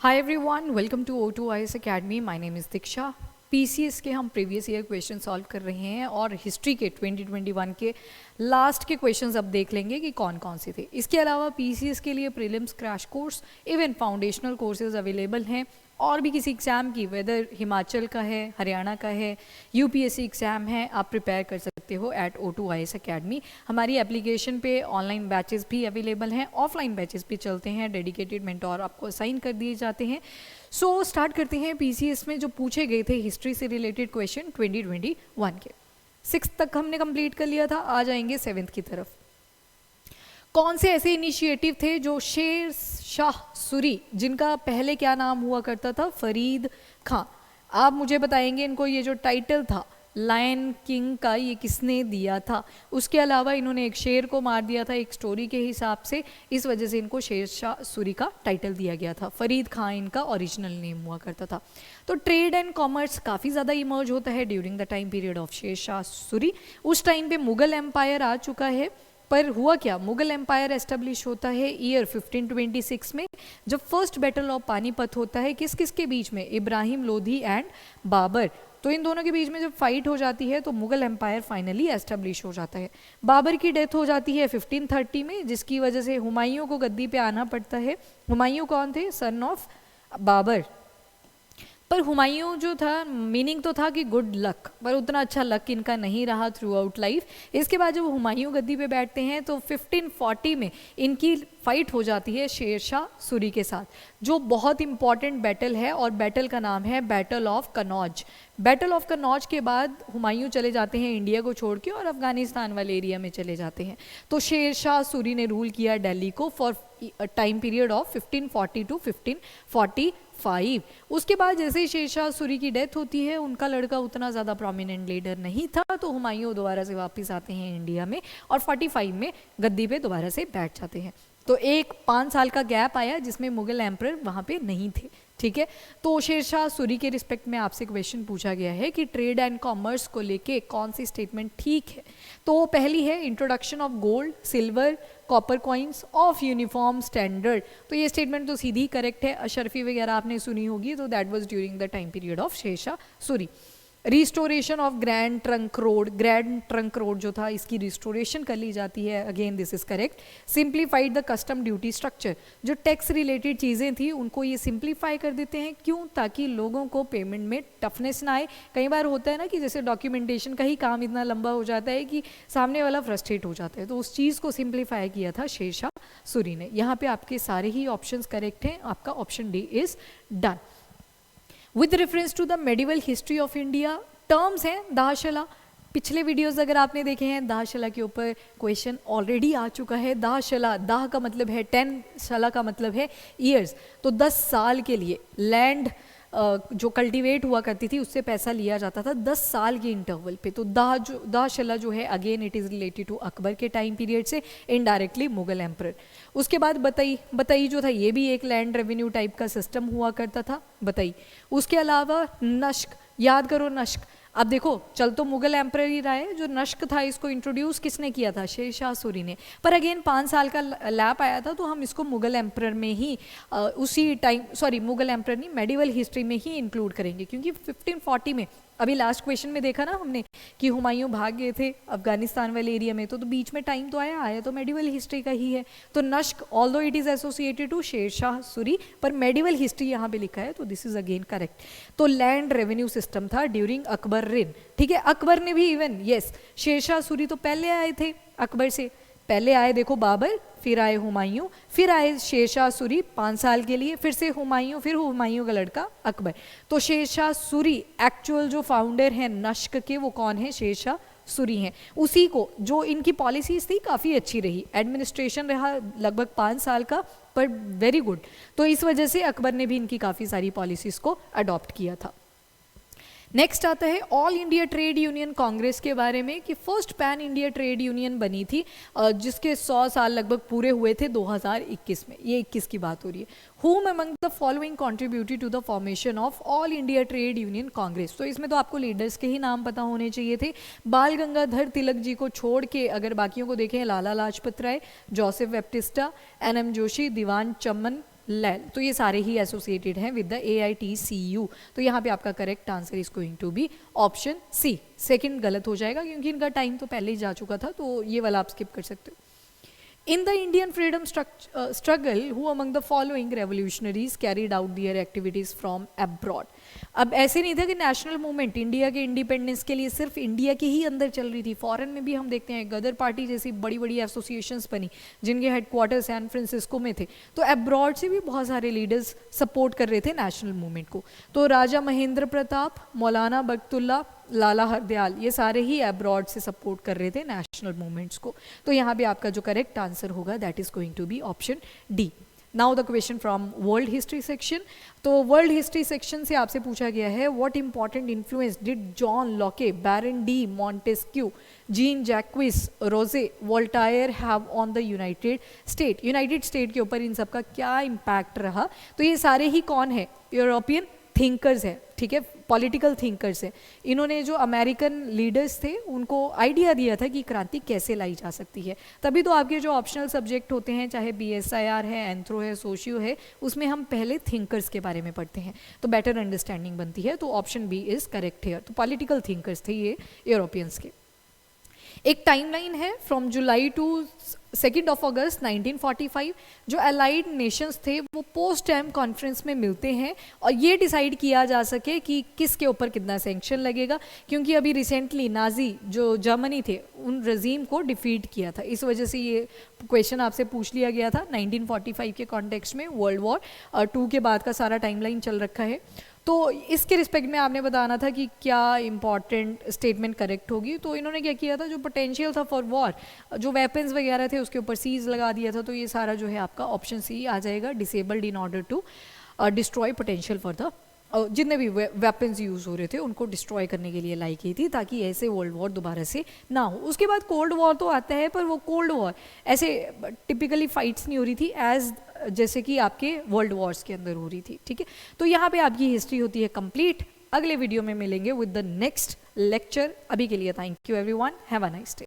Hi everyone, welcome to O2IS Academy. My name is Diksha. PCS के हम previous year question solve कर रहे हैं और हिस्ट्री के 2021 के लास्ट के क्वेश्चंस अब देख लेंगे कि कौन कौन से थे। इसके अलावा PCS के लिए prelims crash course even foundational courses available हैं और भी किसी एग्ज़ाम की, वेदर हिमाचल का है, हरियाणा का है, यूपीएससी एग्ज़ाम है, आप प्रिपेयर कर सकते हो एट O2IS Academy। हमारी एप्लीकेशन पे ऑनलाइन बैचेस भी अवेलेबल हैं, ऑफलाइन बैचेस भी चलते हैं, डेडिकेटेड मेंटोर आपको असाइन कर दिए जाते हैं। सो स्टार्ट करते हैं PCS में जो पूछे गए थे हिस्ट्री से रिलेटेड क्वेश्चन 2021 के। 6th तक हमने कंप्लीट कर लिया था, आ जाएंगे 7th की तरफ। कौन से ऐसे इनिशिएटिव थे जो शेर शाह सूरी, जिनका पहले क्या नाम हुआ करता था, फरीद खां, आप मुझे बताएंगे इनको ये जो टाइटल था लायन किंग का, ये किसने दिया था। उसके अलावा इन्होंने एक शेर को मार दिया था एक स्टोरी के हिसाब से, इस वजह से इनको शेर शाह सूरी का टाइटल दिया गया था। फरीद खां इनका ओरिजिनल नेम हुआ करता था। तो ट्रेड एंड कॉमर्स काफ़ी ज़्यादा इमर्ज होता है during the time period of Sher Shah Suri. उस टाइम पे मुगल एम्पायर आ चुका है, पर हुआ क्या, मुगल एम्पायर एस्टेब्लिश होता है ईयर 1526 में, जब फर्स्ट बैटल ऑफ पानीपत होता है। किस किस के बीच में, इब्राहिम लोधी एंड बाबर। तो इन दोनों के बीच में जब फाइट हो जाती है तो मुगल एम्पायर फाइनली एस्टेब्लिश हो जाता है। बाबर की डेथ हो जाती है 1530 में, जिसकी वजह से हुमायूं को गद्दी पे आना पड़ता है। हुमायूं कौन थे, सन ऑफ बाबर। पर हुमायूं जो था, मीनिंग तो था कि गुड लक, पर उतना अच्छा लक इनका नहीं रहा थ्रू आउट लाइफ। इसके बाद जब हुमायूं गद्दी पे बैठते हैं तो 1540 में इनकी फाइट हो जाती है शेर शाह सूरी के साथ, जो बहुत इंपॉर्टेंट बैटल है और बैटल का नाम है battle of Kannauj. Battle of Kannauj के बाद हुमायूं चले जाते हैं इंडिया को छोड़ के और अफगानिस्तान वाले एरिया में चले जाते हैं। तो शेर शाह सूरी ने रूल किया दिल्ली को for time period of 1540 to 1545। उसके बाद जैसे ही शेर शाह सूरी की डेथ होती है, उनका लड़का उतना ज़्यादा प्रोमिनेंट लीडर नहीं था, तो हुमायूं दोबारा से वापस आते हैं इंडिया में और 45 में गद्दी पे दोबारा से बैठ जाते हैं। तो एक 5 साल का गैप आया जिसमें मुगल एम्परर वहाँ पे नहीं थे। ठीक है, तो शेर शाह सूरी के रिस्पेक्ट में आपसे क्वेश्चन पूछा गया है कि ट्रेड एंड कॉमर्स को लेके कौन सी स्टेटमेंट ठीक है। तो पहली है introduction of gold, silver, copper coins of uniform standard. तो ये स्टेटमेंट तो सीधी करेक्ट है, अशरफी वगैरह आपने सुनी होगी, तो that was during the time period of Sher Shah Suri. Restoration of Grand Trunk Road, Grand Trunk Road जो था इसकी रिस्टोरेशन कर ली जाती है, again this is correct. Simplified the custom duty structure, जो टैक्स रिलेटेड चीज़ें थी उनको ये सिंप्लीफाई कर देते हैं। क्यों, ताकि लोगों को पेमेंट में टफनेस ना आए। कई बार होता है ना कि जैसे डॉक्यूमेंटेशन का ही काम इतना लंबा हो जाता है कि सामने वाला फ्रस्ट्रेट हो जाता है, तो उस चीज़ को सिंप्लीफाई किया था शेर शाह सूरी ने। यहाँ पे आपके सारे ही ऑप्शंस करेक्ट हैं, आपका option D is done. With reference to the medieval history of India, terms हैं दाहशला। पिछले वीडियोस अगर आपने देखे हैं, दाहशला के ऊपर क्वेश्चन ऑलरेडी आ चुका है। दाहशला, दाह का मतलब है 10, शला का मतलब है ईयर्स। तो 10 साल के लिए लैंड जो कल्टीवेट हुआ करती थी उससे पैसा लिया जाता था 10 साल के इंटरवल पे। तो दाहशला जो है again it is related to Akbar के टाइम पीरियड से, इनडायरेक्टली मुगल एम्परर। उसके बाद बताई जो था, ये भी एक लैंड रेवेन्यू टाइप का सिस्टम हुआ करता था, बताई। उसके अलावा नश्क, याद करो नश्क। अब देखो, चल तो मुगल एम्परर ही रहा है, जो नश्क था इसको इंट्रोड्यूस किसने किया था, शेर शाह सूरी ने। पर अगेन 5 साल का लैप आया था, तो हम इसको मुगल एम्परर में ही उसी टाइम, सॉरी मुगल एम्परर नहीं, मेडिवल हिस्ट्री में ही इंक्लूड करेंगे। क्योंकि 1540 में, अभी लास्ट क्वेश्चन में देखा ना हमने कि हुमायूं भाग गए थे अफगानिस्तान वाले एरिया में, तो बीच में टाइम तो आया तो मेडिवल हिस्ट्री का ही है। तो नश्क although it is associated to Sher Shah Suri, पर मेडिवल हिस्ट्री यहाँ पे लिखा है, तो दिस इज अगेन करेक्ट। तो लैंड रेवेन्यू सिस्टम था ड्यूरिंग अकबर रेन। ठीक है, अकबर ने भी इवन, यस, शेर शाह सूरी तो पहले आए थे, अकबर से पहले आए देखो बाबर, फिर आए हुमायूं, फिर आए शेर शाह सूरी 5 साल के लिए, फिर से हुमायूं, फिर हुमायूं का लड़का अकबर। तो शेर शाह सूरी एक्चुअल जो फाउंडर हैं नश्क के, वो कौन है, शेर शाह सूरी हैं। उसी को, जो इनकी पॉलिसीज थी काफ़ी अच्छी रही, एडमिनिस्ट्रेशन रहा लगभग 5 साल का, पर वेरी गुड। तो इस वजह से अकबर ने भी इनकी काफ़ी सारी पॉलिसीज को अडॉप्ट किया था। नेक्स्ट आता है all India trade union Congress के बारे में, कि first pan India trade union बनी थी, जिसके 100 साल लगभग पूरे हुए थे 2021 में। ये 21 की बात हो रही है। Who among the following contributed to the formation of all India trade union congress. तो इसमें तो आपको लीडर्स के ही नाम पता होने चाहिए थे। बाल गंगाधर तिलक जी को छोड़ के अगर बाकियों को देखें, लाला लाजपत राय, जोसेफ वेप्टिस्टा, NM जोशी, दीवान चमन लैल, तो ये सारे ही एसोसिएटेड हैं विद द AITCU। तो यहाँ पे आपका correct answer is going to be option C. Second गलत हो जाएगा क्योंकि इनका टाइम तो पहले ही जा चुका था, तो ये वाला आप स्किप कर सकते हो। In the Indian freedom struggle, who among the following revolutionaries carried out their activities from abroad? अब ऐसे नहीं था कि नेशनल मूवमेंट इंडिया के इंडिपेंडेंस के लिए सिर्फ इंडिया के ही अंदर चल रही थी, फॉरेन में भी हम देखते हैं गदर पार्टी जैसी बड़ी बड़ी एसोसिएशंस बनी जिनके हेडक्वार्टर सैन फ्रांसिस्को में थे, तो अब्रॉड से भी बहुत सारे लीडर्स सपोर्ट कर रहे थे नेशनल मूवमेंट को। तो राजा महेंद्र प्रताप, मौलाना बख्तुल्ला, लाला हरदयाल, ये सारे ही अब्रॉड से सपोर्ट कर रहे थे नेशनल मूवमेंट्स को। तो यहाँ पे आपका जो करेक्ट आंसर होगा that is going to be option D. Now the question from world history section. तो वर्ल्ड हिस्ट्री सेक्शन से आपसे पूछा गया है what important influence did John Locke, Baron de Montesquieu, Jean Jacques Rousseau, Voltaire have on the United State. United State के ऊपर इन सब का क्या इम्पैक्ट रहा? तो ये सारे ही कौन है? यूरोपियन थिंकर्स है, ठीक है, पॉलिटिकल थिंकर्स है। इन्होंने जो अमेरिकन लीडर्स थे उनको आइडिया दिया था कि क्रांति कैसे लाई जा सकती है। तभी तो आपके जो ऑप्शनल सब्जेक्ट होते हैं, चाहे BSIR है, एंथ्रो है, सोशियो है, उसमें हम पहले थिंकर्स के बारे में पढ़ते हैं, तो बेटर अंडरस्टैंडिंग बनती है। तो option B is correct here. तो पॉलिटिकल थिंकर्स थे ये यूरोपियंस के। एक टाइमलाइन है फ्रॉम जुलाई टू 2 अगस्त 1945। जो अलाइड नेशंस थे वो पोस्ट टाइम कॉन्फ्रेंस में मिलते हैं और ये डिसाइड किया जा सके कि किसके ऊपर कितना सैंक्शन लगेगा, क्योंकि अभी रिसेंटली नाजी जो जर्मनी थे उन रजीम को डिफीट किया था। इस वजह से ये क्वेश्चन आपसे पूछ लिया गया था 1945 के कॉन्टेक्स्ट में। वर्ल्ड वॉर 2 के बाद का सारा टाइमलाइन चल रखा है, तो इसके रिस्पेक्ट में आपने बताना था कि क्या इंपॉर्टेंट स्टेटमेंट करेक्ट होगी। तो इन्होंने क्या किया था, जो पोटेंशियल था फॉर वॉर, जो वेपन्स वगैरह थे उसके ऊपर सीज लगा दिया था। तो ये सारा जो है आपका ऑप्शन सी आ जाएगा, disabled in order to destroy potential for the, जितने भी वेपन्स यूज़ हो रहे थे उनको डिस्ट्रॉय करने के लिए लाई की थी, ताकि ऐसे वर्ल्ड वॉर दोबारा से ना हो। उसके बाद कोल्ड वॉर तो आता है, पर वो कोल्ड वॉर ऐसे टिपिकली फाइट्स नहीं हो रही थी एज जैसे कि आपके वर्ल्ड वॉर्स के अंदर हो रही थी, ठीक है। तो यहाँ पे आपकी हिस्ट्री होती है कंप्लीट। अगले वीडियो में मिलेंगे विद द नेक्स्ट लेक्चर। अभी के लिए thank you everyone, have a nice day.